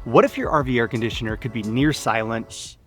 What if your RV air conditioner could be near silent,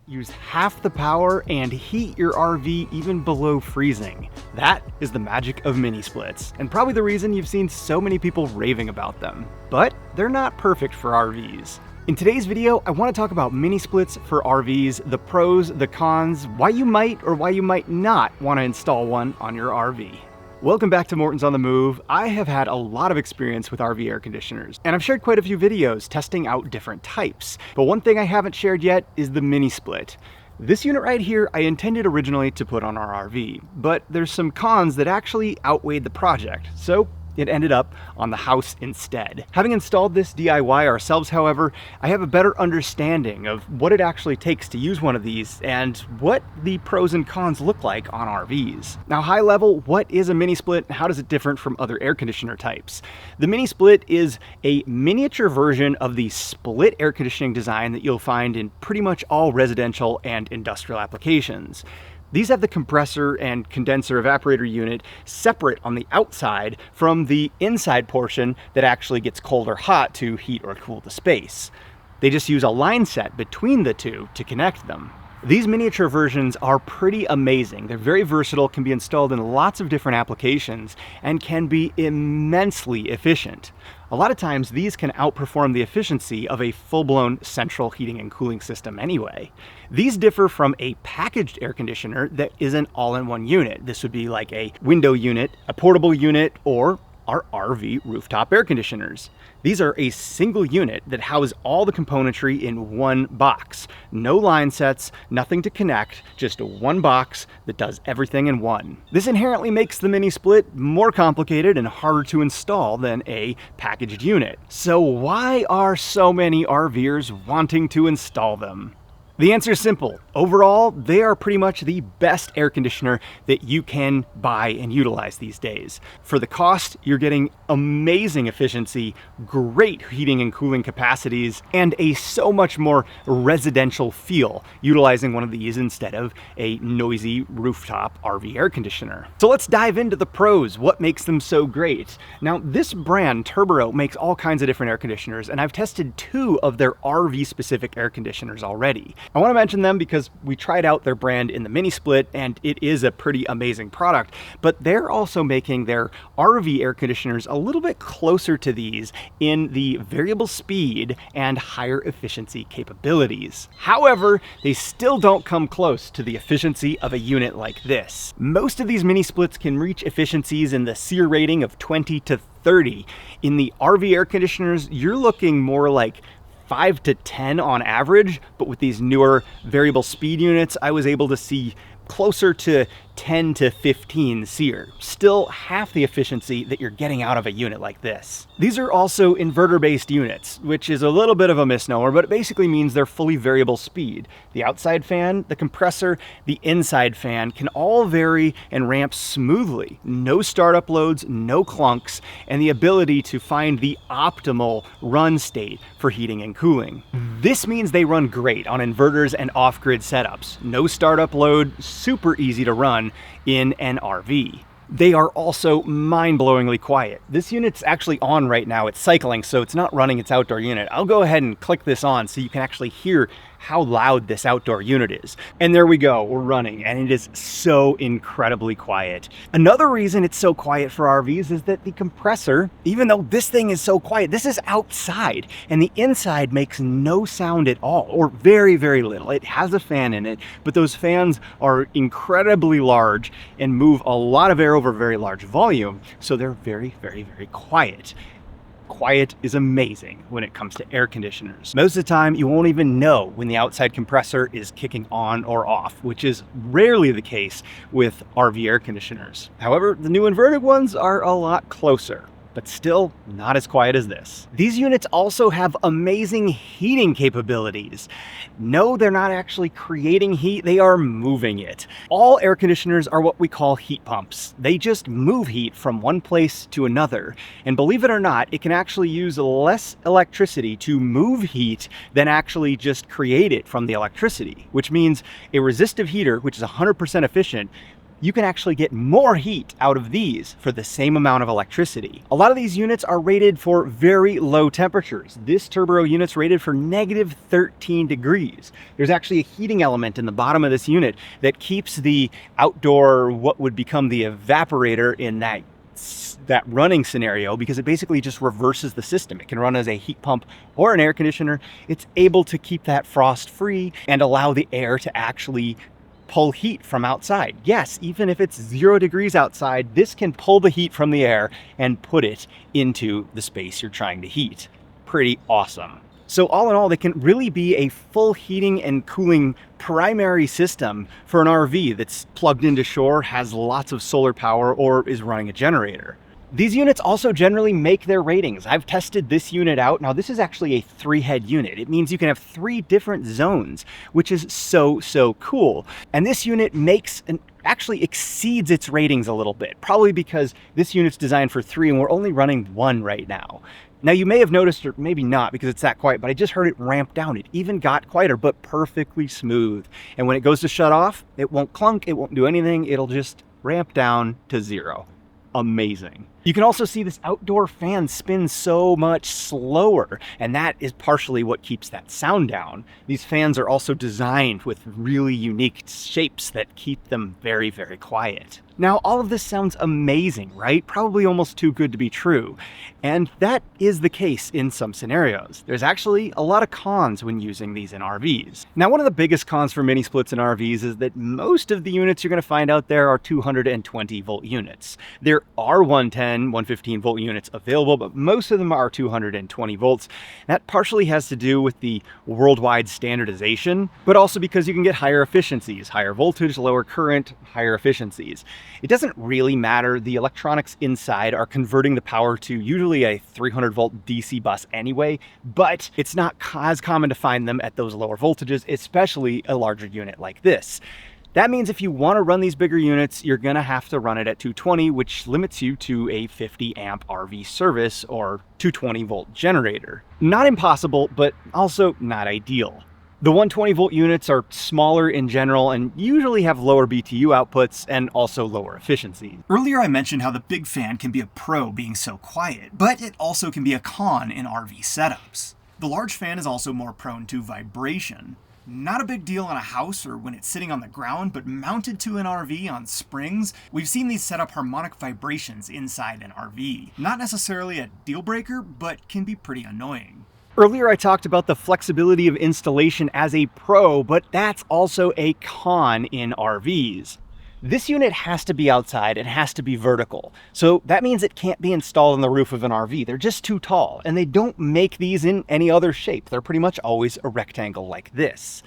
use half the power, and heat your RV even below freezing? That is the magic of mini splits, and probably the reason you've seen so many people raving about them. But they're not perfect for RVs. In today's video, I want to talk about mini splits for RVs, the pros, the cons, why you might or why you might not want to install one on your RV. Welcome back to Morton's on the Move. I have had a lot of experience with RV air conditioners, and I've shared quite a few videos testing out different types. But one thing I haven't shared yet is the mini split. This unit right here, I intended originally to put on our RV, but there's some cons that actually outweighed the project, so it ended up on the house instead. Having installed this DIY ourselves, however, I have a better understanding of what it actually takes to use one of these and what the pros and cons look like on RVs. Now, high level, what is a mini split and how does it differ from other air conditioner types? The mini split is a miniature version of the split air conditioning design that you'll find in pretty much all residential and industrial applications. These have the compressor and condenser evaporator unit separate on the outside from the inside portion that actually gets cold or hot to heat or cool the space. They just use a line set between the two to connect them. These miniature versions are pretty amazing. They're very versatile, can be installed in lots of different applications, and can be immensely efficient. A lot of times these can outperform the efficiency of a full-blown central heating and cooling system anyway. These differ from a packaged air conditioner that is an all-in-one unit. This would be like a window unit, a portable unit, or our RV rooftop air conditioners. These are a single unit that houses all the componentry in one box. No line sets, nothing to connect, just one box that does everything in one. This inherently makes the mini split more complicated and harder to install than a packaged unit. So why are so many RVers wanting to install them? The answer is simple. Overall, they are pretty much the best air conditioner that you can buy and utilize these days. For the cost, you're getting amazing efficiency, great heating and cooling capacities, and a so much more residential feel utilizing one of these instead of a noisy rooftop RV air conditioner. So let's dive into the pros. What makes them so great? Now, this brand, Turbo, makes all kinds of different air conditioners, and I've tested 2 of their RV-specific air conditioners already. I want to mention them because we tried out their brand in the mini split and it is a pretty amazing product, but they're also making their RV air conditioners a little bit closer to these in the variable speed and higher efficiency capabilities. However, they still don't come close to the efficiency of a unit like this. Most of these mini splits can reach efficiencies in the SEER rating of 20 to 30. In the RV air conditioners, you're looking more like 5 to 10 on average, but with these newer variable speed units, I was able to see closer to 10 to 15 SEER. Still half the efficiency that you're getting out of a unit like this. These are also inverter-based units, which is a little bit of a misnomer, but it basically means they're fully variable speed. The outside fan, the compressor, the inside fan can all vary and ramp smoothly. No startup loads, no clunks, and the ability to find the optimal run state for heating and cooling. This means they run great on inverters and off-grid setups. No startup load, super easy to run in an RV. They are also mind-blowingly quiet. This unit's actually on right now. It's cycling, so it's not running its outdoor unit. I'll go ahead and click this on so you can actually hear how loud this outdoor unit is. And there we go, we're running, and it is so incredibly quiet. Another reason it's so quiet for RVs is that the compressor, even though this thing is so quiet, this is outside, and the inside makes no sound at all, or very, very little. It has a fan in it, but those fans are incredibly large and move a lot of air over very large volume, so they're very, very, very quiet. Quiet is amazing when it comes to air conditioners. Most of the time, you won't even know when the outside compressor is kicking on or off, which is rarely the case with RV air conditioners. However, the new inverted ones are a lot closer, but still not as quiet as this. These units also have amazing heating capabilities. No, they're not actually creating heat, they are moving it. All air conditioners are what we call heat pumps. They just move heat from one place to another. And believe it or not, it can actually use less electricity to move heat than actually just create it from the electricity, which means a resistive heater, which is 100% efficient, you can actually get more heat out of these for the same amount of electricity. A lot of these units are rated for very low temperatures. This turbo unit's rated for negative 13 degrees. There's actually a heating element in the bottom of this unit that keeps the outdoor, what would become the evaporator in that running scenario, because it basically just reverses the system. It can run as a heat pump or an air conditioner. It's able to keep that frost free and allow the air to actually pull heat from outside. Yes, even if it's 0 degrees outside, this can pull the heat from the air and put it into the space you're trying to heat. Pretty awesome. So all in all, they can really be a full heating and cooling primary system for an RV that's plugged into shore, has lots of solar power, or is running a generator. These units also generally make their ratings. I've tested this unit out. Now, this is actually a 3-head unit. It means you can have 3 different zones, which is so cool. And this unit actually exceeds its ratings a little bit, probably because this unit's designed for 3 and we're only running 1 right now. Now, you may have noticed, or maybe not because it's that quiet, but I just heard it ramp down. It even got quieter, but perfectly smooth. And when it goes to shut off, it won't clunk, it won't do anything. It'll just ramp down to 0. Amazing. You can also see this outdoor fan spin so much slower, and that is partially what keeps that sound down. These fans are also designed with really unique shapes that keep them very quiet. Now, all of this sounds amazing, right? Probably almost too good to be true. And that is the case in some scenarios. There's actually a lot of cons when using these in RVs. Now, one of the biggest cons for mini splits in RVs is that most of the units you're going to find out there are 220 volt units. There are 110, 115 volt units available, but most of them are 220 volts. That partially has to do with the worldwide standardization, but also because you can get higher efficiencies, higher voltage, lower current, higher efficiencies. It doesn't really matter. The electronics inside are converting the power to usually a 300 volt DC bus anyway, but it's not as common to find them at those lower voltages, especially a larger unit like this. That means if you want to run these bigger units, you're going to have to run it at 220, which limits you to a 50 amp RV service or 220 volt generator. Not impossible, but also not ideal. The 120 volt units are smaller in general and usually have lower BTU outputs and also lower efficiency. Earlier I mentioned how the big fan can be a pro being so quiet, but it also can be a con in RV setups. The large fan is also more prone to vibration. Not a big deal in a house or when it's sitting on the ground, but mounted to an RV on springs, we've seen these set up harmonic vibrations inside an RV. Not necessarily a deal breaker, but can be pretty annoying. Earlier I talked about the flexibility of installation as a pro, but that's also a con in RVs. This unit has to be outside and has to be vertical. So that means it can't be installed on the roof of an RV. They're just too tall, and they don't make these in any other shape. They're pretty much always a rectangle like this.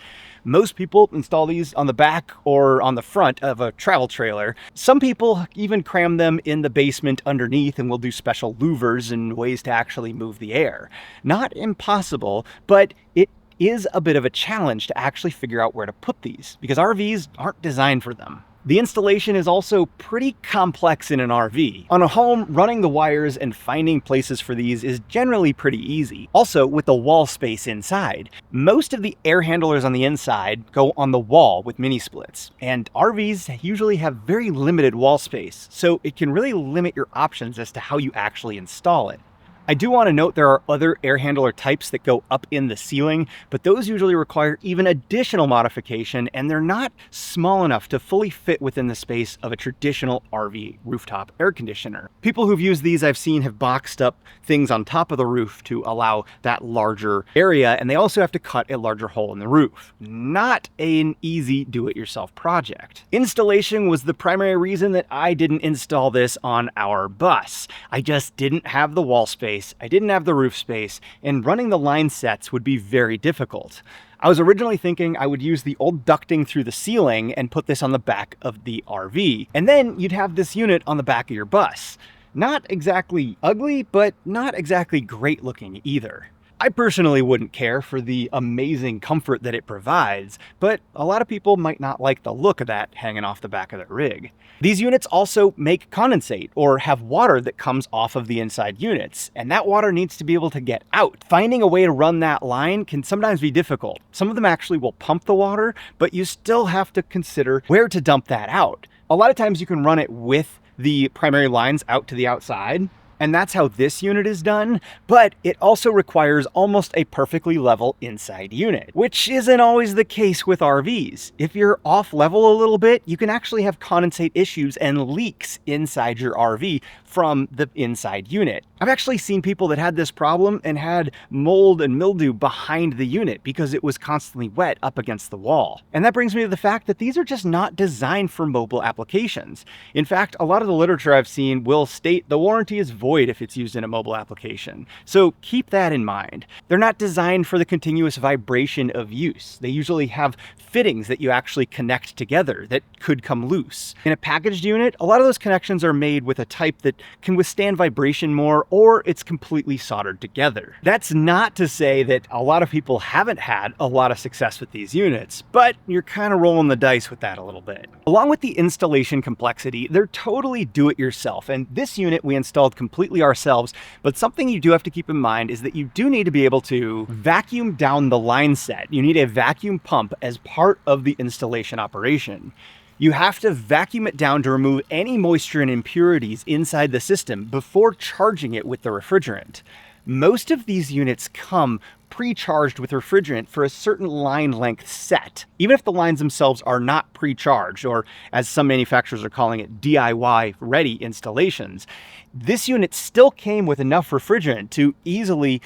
Most people install these on the back or on the front of a travel trailer. Some people even cram them in the basement underneath and will do special louvers and ways to actually move the air. Not impossible, but it is a bit of a challenge to actually figure out where to put these because RVs aren't designed for them. The installation is also pretty complex in an RV. On a home, running the wires and finding places for these is generally pretty easy. Also, with the wall space inside, most of the air handlers on the inside go on the wall with mini splits, and RVs usually have very limited wall space, so it can really limit your options as to how you actually install it. I do want to note there are other air handler types that go up in the ceiling, but those usually require even additional modification, and they're not small enough to fully fit within the space of a traditional RV rooftop air conditioner. People who've used these I've seen have boxed up things on top of the roof to allow that larger area, and they also have to cut a larger hole in the roof. Not an easy do-it-yourself project. Installation was the primary reason that I didn't install this on our bus. I just didn't have the wall space. I didn't have the roof space, and running the line sets would be very difficult. I was originally thinking I would use the old ducting through the ceiling and put this on the back of the RV, and then you'd have this unit on the back of your bus. Not exactly ugly, but not exactly great looking either. I personally wouldn't care for the amazing comfort that it provides, but a lot of people might not like the look of that hanging off the back of their rig. These units also make condensate or have water that comes off of the inside units, and that water needs to be able to get out. Finding a way to run that line can sometimes be difficult. Some of them actually will pump the water, but you still have to consider where to dump that out. A lot of times you can run it with the primary lines out to the outside, and that's how this unit is done, but it also requires almost a perfectly level inside unit, which isn't always the case with RVs. If you're off level a little bit, you can actually have condensate issues and leaks inside your RV from the inside unit. I've actually seen people that had this problem and had mold and mildew behind the unit because it was constantly wet up against the wall. And that brings me to the fact that these are just not designed for mobile applications. In fact, a lot of the literature I've seen will state the warranty is void if it's used in a mobile application. So keep that in mind. They're not designed for the continuous vibration of use. They usually have fittings that you actually connect together that could come loose. In a packaged unit, a lot of those connections are made with a type that can withstand vibration more, or it's completely soldered together. That's not to say that a lot of people haven't had a lot of success with these units, but you're kind of rolling the dice with that a little bit. Along with the installation complexity, they're totally do-it-yourself, and this unit we installed completely ourselves, but something you do have to keep in mind is that you do need to be able to vacuum down the line set. You need a vacuum pump as part of the installation operation. You have to vacuum it down to remove any moisture and impurities inside the system before charging it with the refrigerant. Most of these units come pre-charged with refrigerant for a certain line length set, even if the lines themselves are not pre-charged, or as some manufacturers are calling it, DIY ready installations. This unit still came with enough refrigerant to easily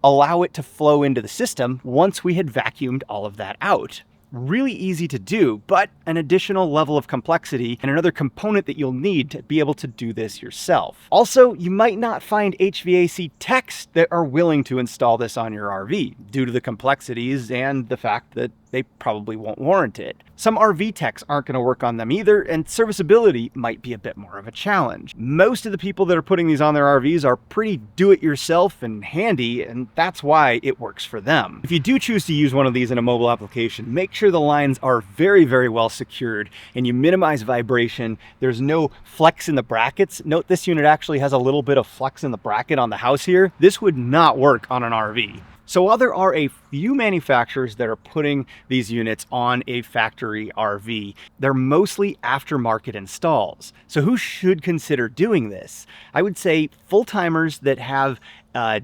allow it to flow into the system once we had vacuumed all of that out. Really easy to do, but an additional level of complexity and another component that you'll need to be able to do this yourself. Also, you might not find HVAC techs that are willing to install this on your RV due to the complexities and the fact that they probably won't warrant it. Some RV techs aren't going to work on them either, and serviceability might be a bit more of a challenge. Most of the people that are putting these on their RVs are pretty do-it-yourself and handy, and that's why it works for them. If you do choose to use one of these in a mobile application, make sure the lines are very, very well secured and you minimize vibration. There's no flex in the brackets. Note this unit actually has a little bit of flex in the bracket on the house here. This would not work on an RV. So while there are a few manufacturers that are putting these units on a factory RV, they're mostly aftermarket installs. So who should consider doing this? I would say full-timers that have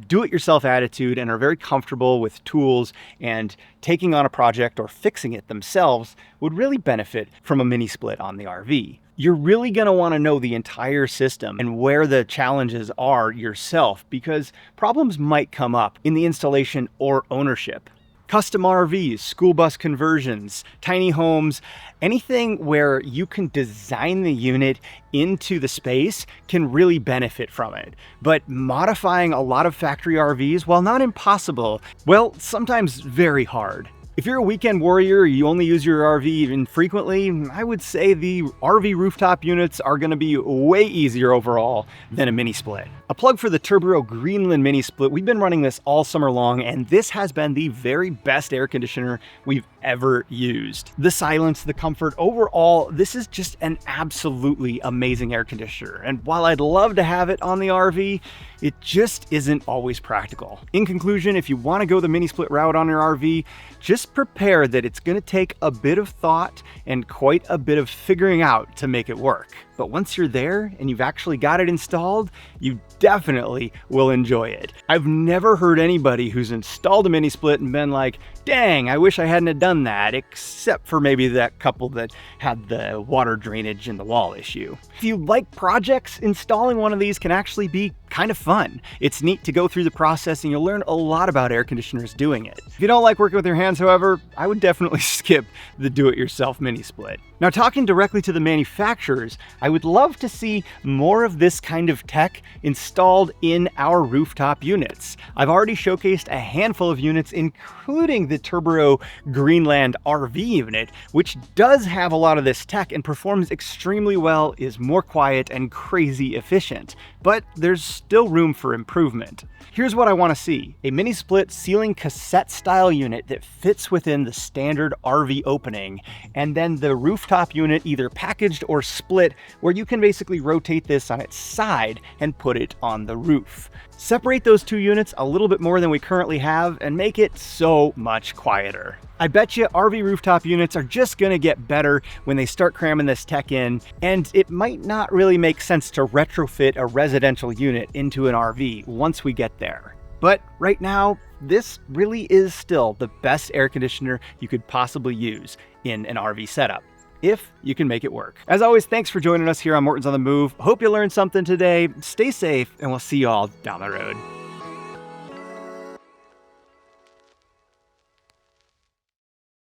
do-it-yourself attitude and are very comfortable with tools and taking on a project or fixing it themselves would really benefit from a mini split on the RV. You're really going to want to know the entire system and where the challenges are yourself, because problems might come up in the installation or ownership. Custom RVs, school bus conversions, tiny homes, anything where you can design the unit into the space can really benefit from it. But modifying a lot of factory RVs, while not impossible, well, sometimes very hard. If you're a weekend warrior, you only use your RV infrequently, I would say the RV rooftop units are going to be way easier overall than a mini split. A plug for the Turbo Greenland Mini Split. We've been running this all summer long, and this has been the very best air conditioner we've ever used. The silence, the comfort, overall, this is just an absolutely amazing air conditioner. And while I'd love to have it on the RV, it just isn't always practical. In conclusion, if you want to go the mini split route on your RV, just prepare that it's going to take a bit of thought and quite a bit of figuring out to make it work. But once you're there and you've actually got it installed, you definitely will enjoy it. I've never heard anybody who's installed a mini split and been like, dang, I wish I hadn't have done that, except for maybe that couple that had the water drainage in the wall issue. If you like projects, installing one of these can actually be kind of fun. It's neat to go through the process and you'll learn a lot about air conditioners doing it. If you don't like working with your hands, however, I would definitely skip the do-it-yourself mini split. Now, talking directly to the manufacturers, I would love to see more of this kind of tech installed in our rooftop units. I've already showcased a handful of units, including the Turbo Greenland RV unit, which does have a lot of this tech and performs extremely well, is more quiet and crazy efficient. but there's still room for improvement. Here's what I want to see: a mini split ceiling cassette style unit that fits within the standard RV opening, and then the rooftop unit either packaged or split where you can basically rotate this on its side and put it on the roof. Separate those two units a little bit more than we currently have and make it so much quieter. I bet you RV rooftop units are just gonna get better when they start cramming this tech in, and it might not really make sense to retrofit a residential unit into an RV once we get there. But right now, this really is still the best air conditioner you could possibly use in an RV setup, if you can make it work. As always, thanks for joining us here on Morton's on the Move. Hope you learned something today. Stay safe, and we'll see you all down the road.